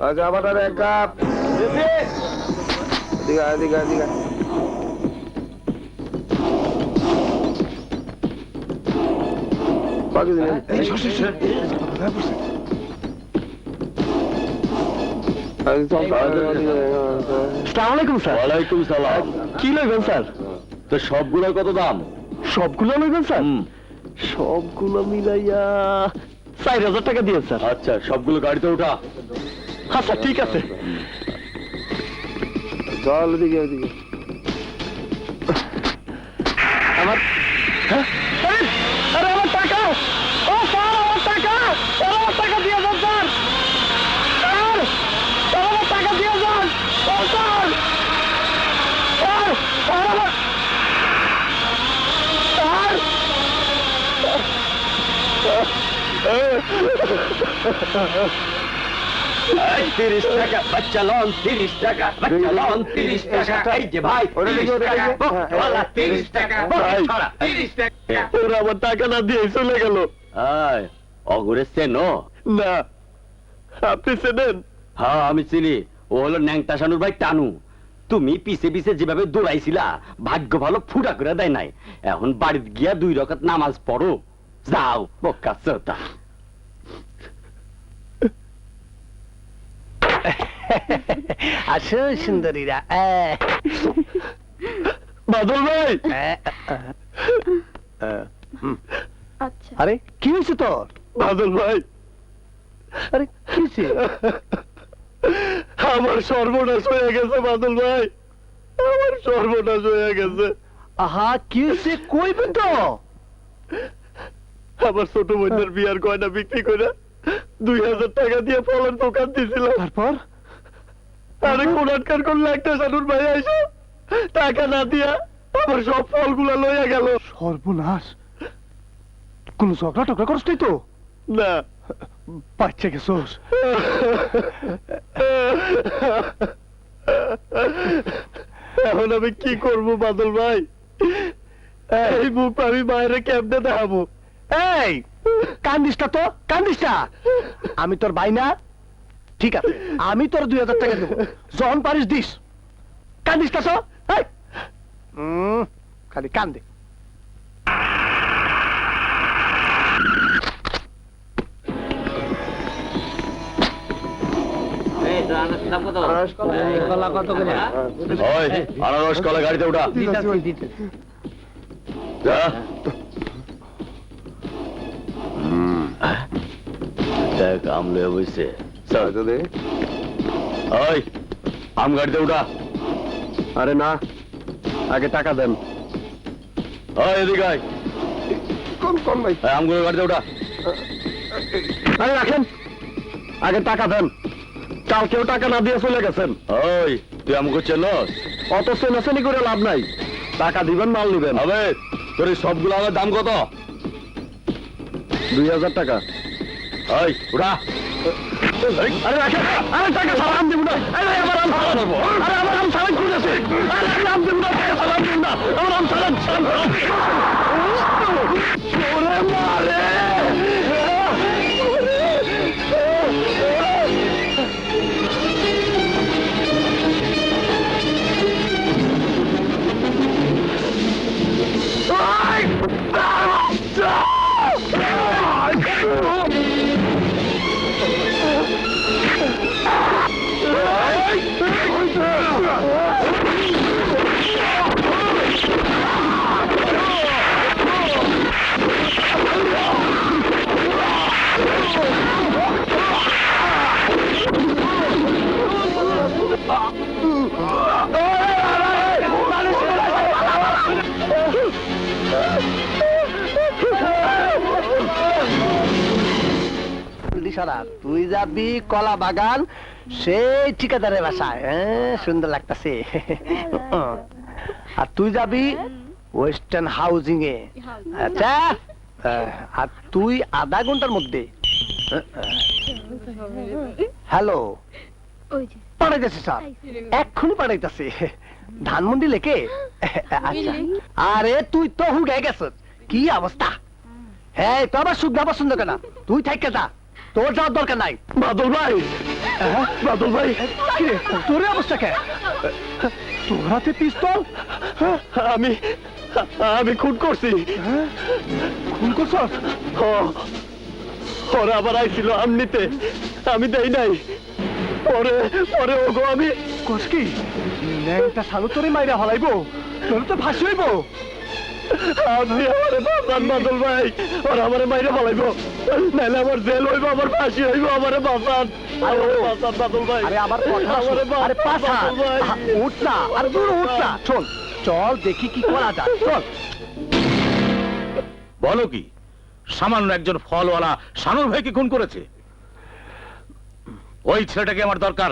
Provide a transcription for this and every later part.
Agak apa tadi kap? Tiga. Bagi sini. আসসালামাইকুম sir. ওয়ালাইকুম সালাম। কি লইবেন স্যার? তো সবগুলোর কত দাম? সবগুলো লইবেন স্যার? সবগুলো মিলাইয়া 4000 টাকা দিয়ে স্যার। আচ্ছা, সবগুলো গাড়িতে উঠা। আচ্ছা ঠিক আছে। চল দিকে। আমার আরে আমার টাকা! ও স্যার আমার টাকা! আমার টাকা দিয়ে যান স্যার! স্যার! আমার টাকা দিয়ে যান! ও স্যার! স্যার! আমার স্যার! 30 টাকা বাচ্চা লোন, 30 টাকা বাচ্চা লোন, 30 টাকা। এই যে ভাই, 30 টাকা বকওয়ালা, 30 টাকা বকছড়া, 30 টাকা। ওরা আমার টাকা না দিয়ে চলে গেল। আয়, অগরে চেনো? না, আপনি চেনেন? হ্যাঁ, আমি চিনি। ও হলো ন্যাংটা শানুর ভাই টানু। তুমি পিছে পিছে যেভাবে দৌড়াইছিলা, ভাগ্য ভালো ফুটা করে দেয় নাই। এখন বাড়িতে গিয়া 2 রাকাত নামাজ পড়ো। যাও, বোকা চোতা। আসো সুন্দরীরা। বাদল ভাই! আচ্ছা আরে কি হয়েছে তোর? বাদল ভাই! আরে কি হয়েছে? আমার সর্বনাশ হয়ে গেছে বাদল ভাই, আমার সর্বনাশ হয়ে গেছে। আহা, কি হয়েছে কইবেন তো? আমার ছোট বোনের বিয়ার গয়না বিক্রি করে 2000 টাকা দিয়ে ফলের দোকান দিয়েছিলাম। তারপর আরে কোন আটকার করলে একটা সানুর ভাই আইসা টাকা না দিয়া আমার সব ফলগুলা লইয়া গেল। সর্বনাশ! কোন ঝগড়া টগড়া করছ তো? না। বাচ্চা গেছোস? এখন আমি কি করবো বাদল ভাই? এই মুখ আমি বাইরে কেমনে দেখাবো? এই কান্দিসটা তো, কান্দিসটা! আমি তোর ভাই না? ঠিক আছে, আমি তোর 2000 টাকা দেবো, যখন পারিস দিস। কান্দিসটা তো? খালি কান্দে। ওই, আনারস কলা গাড়িতে উঠা। যা। দেখ, আম লয়ে বইছে। চল। ওই, আম গাড়িতে উঠা। আরে না, আগে টাকা দেন। ওই, এদিকে আয়। কোন ভাই? এই, আমগুলো গাড়িতে উঠা। আরে রাখেন, আগে টাকা দেন। কালকেও টাকা না দিয়ে চলে গেছেন। ওই, তুই আমাকে চেনস? অত চেনাচেনি করে লাভ নাই, টাকা দিবেন, মাল নিবেন। হবে, তোর এই সবগুলো আমার দাম কত? 2000 টাকা। ওই, উঠা। আরে রাখেন, আরে টাকা সালাম দিব না। আরে আমার আম সালাম দেবো। আরে আমার আম সালাম করেছে। আরে আমি আম দিব না, টাকা সালাম দিব না। আমার আম সালাম সালাম। ওরে মারে! তুই যাবি কলা বাগান, সেই ঠিকাদারের বাসায়। সুন্দর লাগতেছে। আর তুই যাবি ওয়েস্টার্ন হাউজিং এ। আচ্ছা, আর তুই আধা ঘন্টার মধ্যে হ্যালো পাঠাইতেছি স্যার, এক্ষুনি পাঠাইতেছি। ধানমন্ডি লেকে। আচ্ছা, আরে তুই তো হুগে গেছ, কি অবস্থা? হ্যাঁ তো আবার সুখ পছন্দ কেনা তুই থাইকে যা তোর যাওয়ার দরকার নাই। বাদল ভাই, বাদল ভাই, তোর এই অবস্থা কে? তোর হাতে পিস্তল? আমি খুন করছি। খুন করছ? ওরা আবার আইছিল আমনিতে, আমি দেই নাই। পরে পরে ওগো আমি কষ্টি ন্যাংটা শালু তোরে মাইরা হলাইবো, তোর তো ফাঁসি হইব। আপনি আমারে বাঁচান বাদল ভাই, ওরা আমারে মাইরা হলাইবো, নাইলে আমার জেল হইব, আমার ফাঁসি হইব, আমারে বাঁচান। আমারে বাঁচান বাদল ভাই। আরে আবার আমারে বাঁচান ভাই। উঠ না, আরে দূর উঠ না। চল চল দেখি কি করা যায়, চল। বলো কি সামান্য একজন ফলওয়ালা শানুর ভাইকে খুন করেছে? ওই ছেলেটাকে আমার দরকার,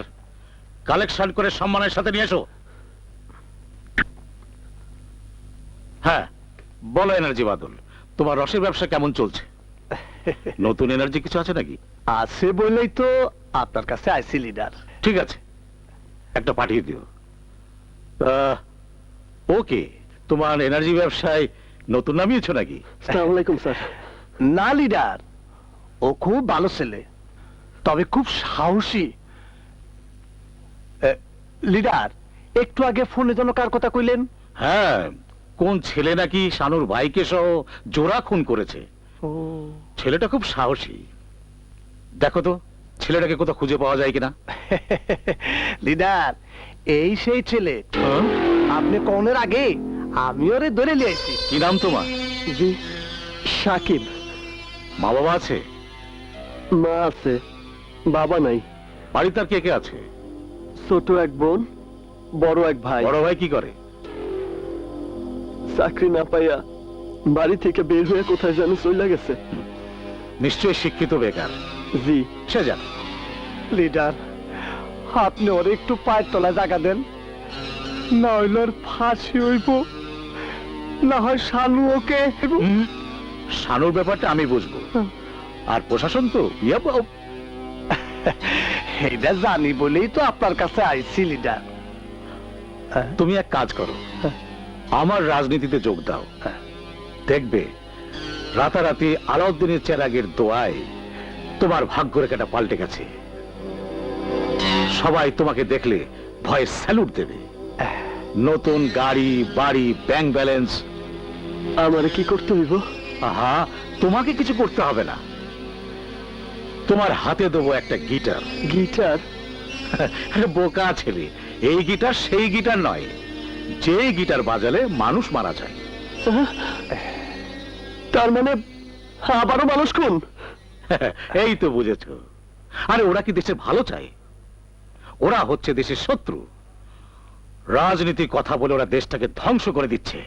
কালেকশন করে সম্মানের সাথে নিয়ে এসো। হ্যাঁ বলো এনার্জি বাদল, তোমার রসের ব্যবসা কেমন চলছে? নতুন এনার্জি কিছু আছে নাকি? আছে বলেই তো আপনার কাছে আইসি লিডার। ঠিক আছে, একটা পাঠিয়ে দিও। ওকে, তোমার এনার্জি ব্যবসায় নতুন নামিয়েছো নাকি? আসসালামু আলাইকুম স্যার। না লিডার, ও খুব ভালো ছেলে, তবে খুব সাহসী। লিডার, একটু আগে ফোনে যেন কার কথা কইলেন? হ্যাঁ, কোন ছেলে নাকি শানুর ভাইকে সহ জোড়া খুন করেছে। ও ছেলেটা খুব সাহসী। দেখো তো ছেলেটাকে কোথাও খুঁজে পাওয়া যায় কিনা। লিডার, এই সেই ছেলে। আপনি কনের আগে আমি ওরে ধরে লিয়েছি। কি নাম তোমার? জি, সাকিব। মা বাবা আছে? মা আছে, বাবা নাই। বাড়িতে আর কে কে আছে? ছোট এক বোন, বড় এক ভাই। বড় ভাই কি করে? চাকরি না পাইয়া বাড়ি থেকে বের হয়ে কোথায় যেন চলে গেছে। নিশ্চয়ই শিক্ষিত বেকার। জি। সে যান। লিডার, আপনি ওর একটু পায়ের তলায় জায়গা দেন, না হইলে ওর ফাঁসি হইব, না হয় শানু ওকে। শানুর ব্যাপারটা আমি বুঝবো, আর প্রশাসন তো এটা জানি বলেই তো আপনার কাছে আইছি লিডার। তুমি এক কাজ করো, আমার রাজনীতিতে যোগ দাও। দেখবে রাতারাতি আলাউদ্দিনের চেরাগের দোয়ায় তোমার ভাগ্য রেখাটা পাল্টে গেছে। সবাই তোমাকে দেখলে ভয়ে স্যালুট দেবে। নতুন গাড়ি, বাড়ি, ব্যাংক ব্যালেন্স। আমারে কি করতে হইব? আহা, তোমাকে কিছু করতে হবে না, তোমার হাতে দেবো একটা গিটার। গিটার? বোকা ছেলে, এই গিটার সেই গিটার নয়, যে গিটার বাজালে মানুষ মারা যায়। তার মানে আবারও মানুষ খুন? এই তো বুঝেছ। আরে ওরা কি দেশের ভালো চায়? ওরা হচ্ছে দেশের শত্রু। রাজনীতির কথা বলে ওরা দেশটাকে ধ্বংস করে দিচ্ছে।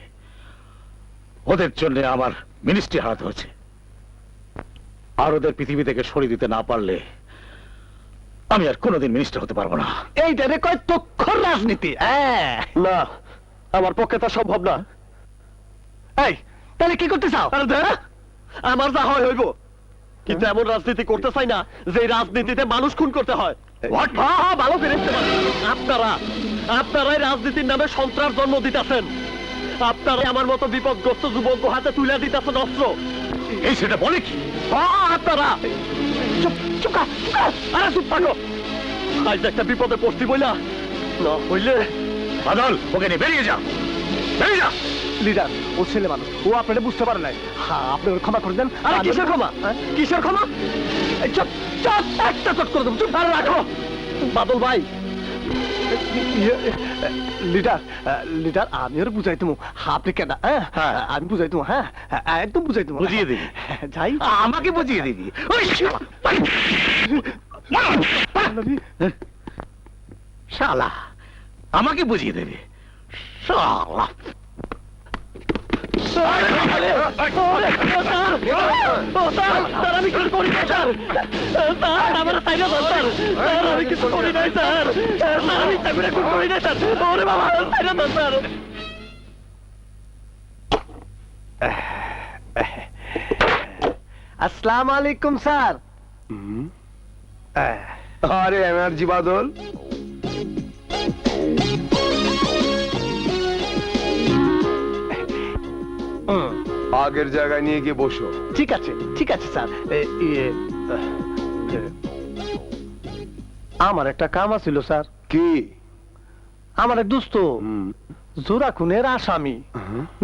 ওদের জন্য আমার মিনিস্ট্রি হারাতে হয়েছে। আর ওদের পৃথিবী থেকে সরিয়ে দিতে না পারলে আমি আর কোনোদিন মিনিস্টার হতে পারবো না। এইটা রে কয় তক্ষর রাজনীতি। না, আমার পক্ষে তা সম্ভব না। এই তাহলে কি করতে চাও? আমার যা হয় হইব, কিন্তু এমন রাজনীতি করতে চাই না যে রাজনীতিতে মানুষ খুন করতে হয়। ভালো ফেরেছে আপনারাই রাজনীতির নামে সন্ত্রাস জন্ম দিতেছেন। আপনারা আমার মতো বিপদগ্রস্ত যুবক হাতে তুলে দিতেছেন অস্ত্র। এই সেটা বলে কি? আপনারা চুপ থাকো। আজ একটা বিপদে পড়ছি বইলা, না হইলে। বাদল, ওকে নিয়ে বেরিয়ে যা, বেরিয়ে যা। লিডার, ও ছেলে মানুষ, ও আপনারা বুঝতে পারে নাই। হ্যাঁ, আপনি ওর ক্ষমা করে দেন। আরে কিসের ক্ষমা? কিসের ক্ষমা? চুপ চুপ, একটা চট করে দেবো। চুপ আর রাখো। বাদল ভাই, লিডার, লিডার, আমি ওর বুঝাই দেবো। আপনি কেন? আমি বুঝাই দেবো। হ্যাঁ, একদম বুঝাই দেবো। বুঝিয়ে দিবি? যাই, আমাকে বুঝিয়ে দিবি? শালা, আমাকে বুঝিয়ে দেবে শালা। আমি কিছু করি নাই স্যার, আমার তাই না স্যার, আমি কিছু করি নাই স্যার, আমি চাকরি করি নাই স্যার। ওরে বাবা, তাই না স্যার। আসসালামু আলাইকুম স্যার। আরে এনার্জি বাদল, আগের জায়গায় নিয়ে গিয়ে বসো। ঠিক আছে স্যার। আমার একটা কাম আছিল স্যার। কি? আমার এক দোস্ত জোড়া খুনের আসামি,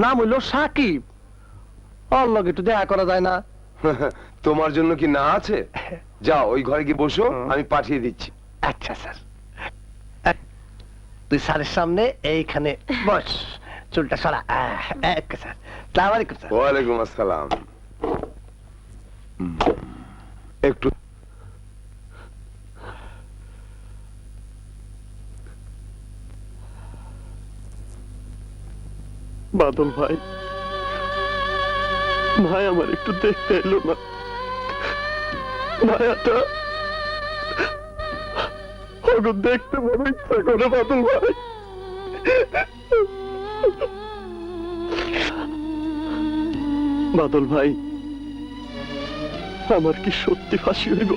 নাম হইল সাকিব। ওর লগে একটু দেখা করা যায় না? তোমার জন্য কি না আছে? যাও ওই ঘরে গিয়ে বসো, আমি পাঠিয়ে দিচ্ছি। আচ্ছা স্যার। তুই স্যারের সামনে এইখানে বস, চুলটা সরা। স্যার সালাম আলাইকুম স্যার। ওয়ালাইকুম আসসালাম। একটু বাদল ভাই, ভাই আমার একটু দেখতে এলো না। ভাইয়াটা দেখতে বড় ইচ্ছা করে বাদল ভাই। বাদল ভাই, আমার কি সত্যি ফাঁসি হইব?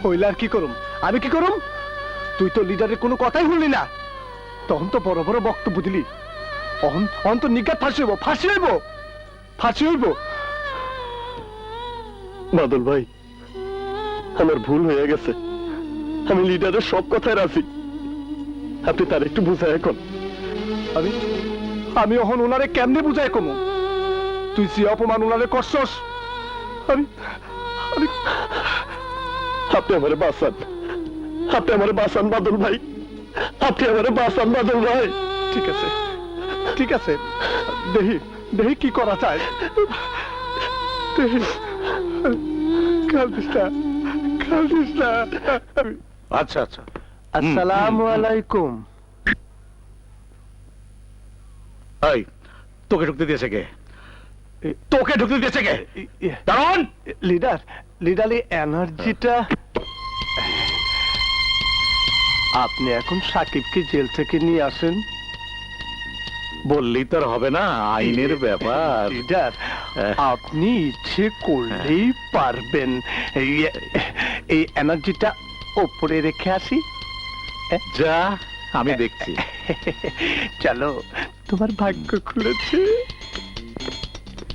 হইলে আর কি করুম? আমি কি করুম? তুই তো লিডারের কোনো কথাই শুনলি না। তখন তো বড় বড় বক্তব্য দিলি। অহন তো নিজ্ঞাত ফাঁসি হইব। বাদল ভাই, আমার ভুল হয়ে গেছে। আমি লিডারের সব কথায় রাজি। আপনি তার একটু বুঝায় এখন। আমি অহন ওনারে কেমনে বুঝায় কমু? তুই যে অপমান ওনারে করছস, আপনি আমারে বাঁচান। বাদল ভাই, আপনি আমারে বাঁচান বাদল ভাই। ঠিক আছে, দেহি কি করা যায়। আচ্ছা। আসসালামু আলাইকুম। এই, তোকে ঢুকতে দিয়েছে কে? দারুণ! লিডারলি এনার্জিটা। আপনি এখন সাকিবকে জেল থেকে নিয়ে আসেন। বললি তোর হবে না, আইনের ব্যাপার। লিডার, আপনি ইচ্ছে করলেই পারবেন। এই এনার্জিটা ওপরে রেখে আসি। যা, আমি দেখছি। চলো, তোমার ভাগ্য খুলেছে।